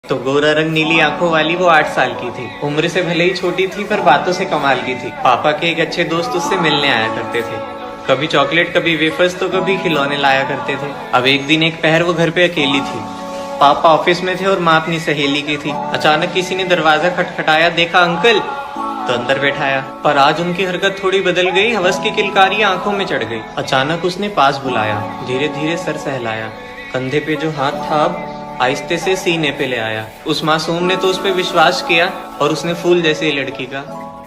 तो गोरा रंग नीली आंखों वाली वो 8 साल की थी। उम्र से भले ही छोटी थी पर बातों से कमाल की थी। पापा के एक अच्छे दोस्त उससे मिलने आया करते थे। कभी चॉकलेट, कभी वेफर्स तो कभी खिलौने लाया करते थे। अब एक दिन एक पहर वो घर पे अकेली थी। पापा ऑफिस में थे और माँ अपनी सहेली की थी। अचानक किसी ने दरवाजा खटखटाया, देखा अंकल तो अंदर बैठाया। पर आज उनकी हरकत थोड़ी बदल गई। हवस की किलकारी आंखों में चढ़ गई। अचानक उसने पास बुलाया, धीरे धीरे सर सहलाया, कंधे पे जो हाथ था अब आहिस्ते से सीने पे ले आया। उस मासूम ने तो उस पे विश्वास किया और उसने फूल जैसे लड़की का।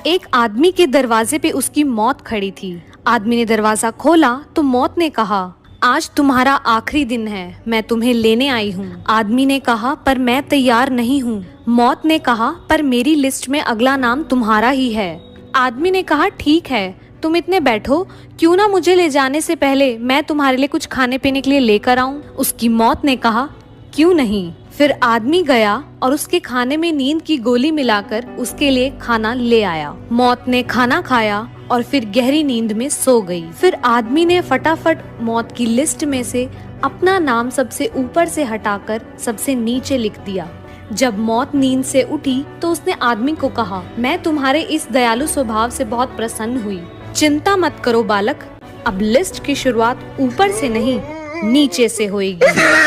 एक आदमी के दरवाजे पे उसकी मौत खड़ी थी। आदमी ने दरवाजा खोला तो मौत ने कहा, आज तुम्हारा आखिरी दिन है, मैं तुम्हें लेने आई हूँ। आदमी ने कहा, पर मैं तैयार नहीं हूँ। मौत ने कहा, पर मेरी लिस्ट में अगला नाम तुम्हारा ही है। आदमी ने कहा, ठीक है, तुम इतने बैठो, क्यों ना मुझे ले जाने से पहले मैं तुम्हारे लिए कुछ खाने पीने के लिए लेकर आऊं। उसकी मौत ने कहा, क्यों नहीं। फिर आदमी गया और उसके खाने में नींद की गोली मिलाकर उसके लिए खाना ले आया। मौत ने खाना खाया और फिर गहरी नींद में सो गई। फिर आदमी ने फटाफट मौत की लिस्ट में से अपना नाम सबसे ऊपर से हटाकर सबसे नीचे लिख दिया। जब मौत नींद से उठी तो उसने आदमी को कहा, मैं तुम्हारे इस दयालु स्वभाव से बहुत प्रसन्न हुई। चिंता मत करो बालक, अब लिस्ट की शुरुआत ऊपर से नहीं नीचे से होएगी।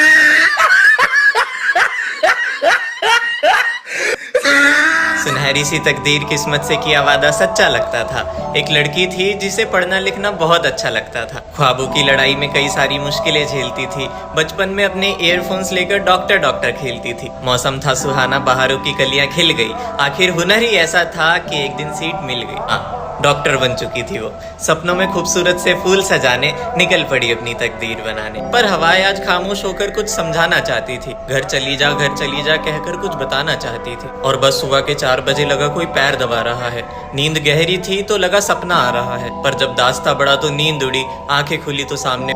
सुनहरी सी तकदीर किस्मत से किया वादा सच्चा लगता था। एक लड़की थी जिसे पढ़ना लिखना बहुत अच्छा लगता था। ख्वाबों की लड़ाई में कई सारी मुश्किलें झेलती थी। बचपन में अपने ईयरफोन्स लेकर डॉक्टर खेलती थी। मौसम था सुहाना, बहारों की कलियां खिल गई। आखिर हुनर ही ऐसा था कि एक दिन सीट मिल गई। डॉक्टर बन चुकी थी वो। सपनों में खूबसूरत से फूल सजाने निकल पड़ी अपनी तकदीर बनाने। पर हवाएं आज खामोश होकर कुछ समझाना चाहती थी। घर चली जा कहकर कुछ बताना चाहती थी। और बस सुबह के 4 बजे लगा कोई पैर दबा रहा है। नींद गहरी थी तो लगा सपना आ रहा है। पर जब दास्ता बढ़ा तो नींद उड़ी। आंखें खुली तो सामने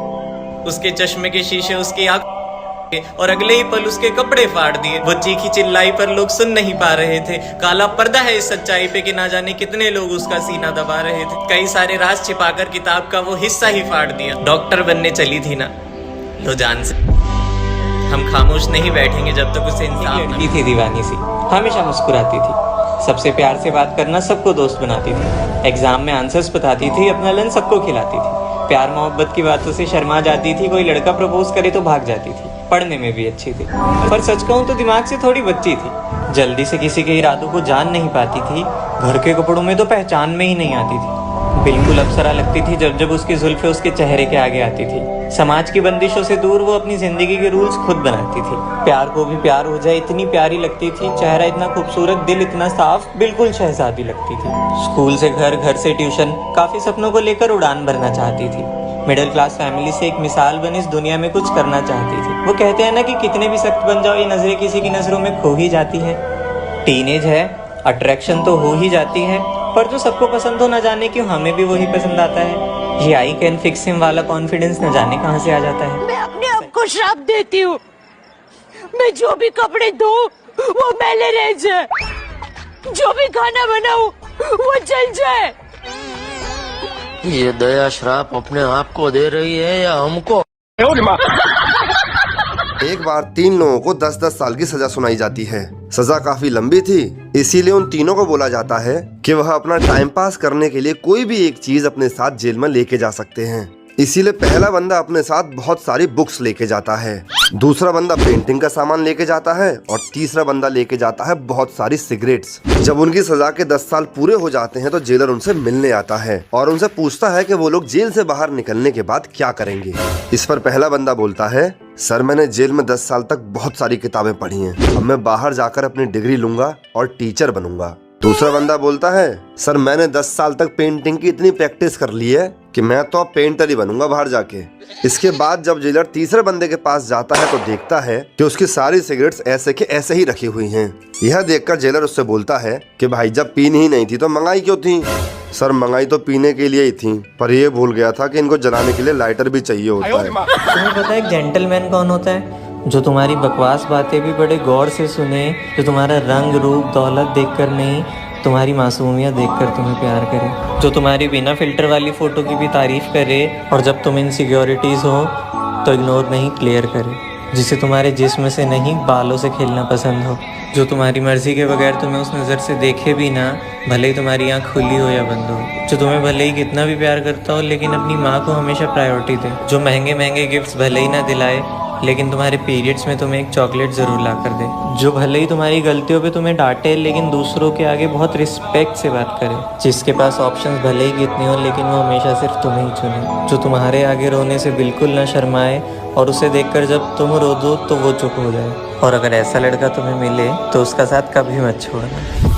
उसके चश्मे के शीशे उसकी आंख और अगले ही पल उसके कपड़े फाड़ दिए। वो चीखी चिल्लाई पर लोग सुन नहीं पा रहे थे। काला पर्दा है इस सच्चाई पे कि ना जाने कितने लोग उसका सीना दबा रहे थे। कई सारे राज छिपाकर किताब का वो हिस्सा ही फाड़ दिया। डॉक्टर बनने चली थी ना, लो जान से। हम खामोश नहीं बैठेंगे जब तक उसे इंसाफ न थी। दीवानी सी, हमेशा मुस्कुराती थी, सबसे प्यार से बात करना, सबको दोस्त बनाती थी। एग्जाम में आंसर्स बताती थी, अपना लंच सबको खिलाती थी। प्यार मोहब्बत की बातों से शर्मा जाती थी। कोई लड़का प्रपोज करे तो भाग जाती थी। पढ़ने में भी अच्छी थी, पर सच कहूं तो दिमाग से थोड़ी बच्ची थी। जल्दी से किसी के इरादों को जान नहीं पाती थी। घर के कपड़ों में तो पहचान में ही नहीं आती थी। बिल्कुल अप्सरा लगती थी जब उसकी जुल्फे उसके चेहरे के आगे आती थी। समाज की बंदिशों से दूर वो अपनी जिंदगी के रूल्स खुद बनाती थी। प्यार को भी प्यार हो जाए इतनी प्यारी लगती थी। चेहरा इतना खूबसूरत, दिल इतना साफ, बिल्कुल शहजादी लगती थी। स्कूल से घर, घर से ट्यूशन, काफी सपनों को लेकर उड़ान भरना चाहती थी। मिडिल क्लास फैमिली से एक मिसाल बनी, इस दुनिया में कुछ करना चाहती थी। वो कहते हैं ना कि कितने भी सख्त बन जाओ, ये नजरें किसी की नजरों में खो ही जाती है। टीनेज है, अट्रैक्शन तो हो ही जाती है, पर जो सबको पसंद हो न जाने क्यों हमें भी वही पसंद आता है। ये आई कैन फिक्स हिम वाला कॉन्फिडेंस न जाने कहाँ से आ जाता है। मैं अपने आप को श्राप देती हूँ, मैं जो भी कपड़े धोऊं वो मैले रह जाए, जो भी खाना बनाऊं वो जल जाए। ये दया श्राप अपने आप को दे रही है या हमको? एक बार 3 लोगों को 10-10 साल की सजा सुनाई जाती है। सजा काफी लंबी थी, इसीलिए उन तीनों को बोला जाता है कि वह अपना टाइम पास करने के लिए कोई भी एक चीज अपने साथ जेल में लेके जा सकते हैं। इसीलिए पहला बंदा अपने साथ बहुत सारी बुक्स लेके जाता है, दूसरा बंदा पेंटिंग का सामान लेके जाता है और तीसरा बंदा लेके जाता है बहुत सारी सिगरेट्स। जब उनकी सजा के 10 साल पूरे हो जाते हैं तो जेलर उनसे मिलने आता है और उनसे पूछता है कि वो लोग जेल से बाहर निकलने के बाद क्या करेंगे। इस पर पहला बंदा बोलता है, सर मैंने जेल में 10 साल तक बहुत सारी किताबें पढ़ी हैं। अब मैं बाहर जाकर अपनी डिग्री लूंगा और टीचर बनूंगा। दूसरा बंदा बोलता है, सर मैंने 10 साल तक पेंटिंग की इतनी प्रैक्टिस कर ली है कि मैं तो अब पेंटर ही बनूंगा बाहर जाके। इसके बाद जब जेलर तीसरे बंदे के पास जाता है तो देखता है कि उसकी सारी सिगरेट्स ऐसे के ऐसे ही रखी हुई हैं। यह देखकर जेलर उससे बोलता है कि भाई जब पीनी ही नहीं थी तो मंगाई क्यों थी? सर मंगाई तो पीने के लिए ही थी, पर ये भूल गया था कि इनको जलाने के लिए लाइटर भी चाहिए होता है। तुम्हें पता है एक जेंटलमैन कौन होता है? जो तुम्हारी बकवास बातें भी बड़े गौर से सुने, जो तुम्हारा रंग रूप दौलत देखकर नहीं, तुम्हारी मासूमियत देखकर तुम्हें प्यार करे, जो तुम्हारी बिना फिल्टर वाली फोटो की भी तारीफ करे और जब तुम इनसिक्योरिटीज हो तो इग्नोर नहीं क्लियर करे। जिसे तुम्हारे जिस्म से नहीं बालों से खेलना पसंद हो, जो तुम्हारी मर्जी के बगैर तुम्हें उस नज़र से देखे भी ना, भले ही तुम्हारी आँख खुली हो या बंद हो, जो तुम्हें भले ही कितना भी प्यार करता हो लेकिन अपनी माँ को हमेशा प्रायोरिटी दे, जो महंगे महंगे गिफ्ट्स भले ही ना दिलाए लेकिन तुम्हारे पीरियड्स में तुम्हें एक चॉकलेट ज़रूर ला कर दे, जो भले ही तुम्हारी गलतियों पे तुम्हें डांटे लेकिन दूसरों के आगे बहुत रिस्पेक्ट से बात करे, जिसके पास ऑप्शंस भले ही कितने हो लेकिन वो हमेशा सिर्फ तुम्हें ही चुने, जो तुम्हारे आगे रोने से बिल्कुल ना शर्माए और उसे देखकर जब तुम रो दो तो वो चुप हो जाए। और अगर ऐसा लड़का तुम्हें मिले तो उसका साथ कभी मत छोड़ना।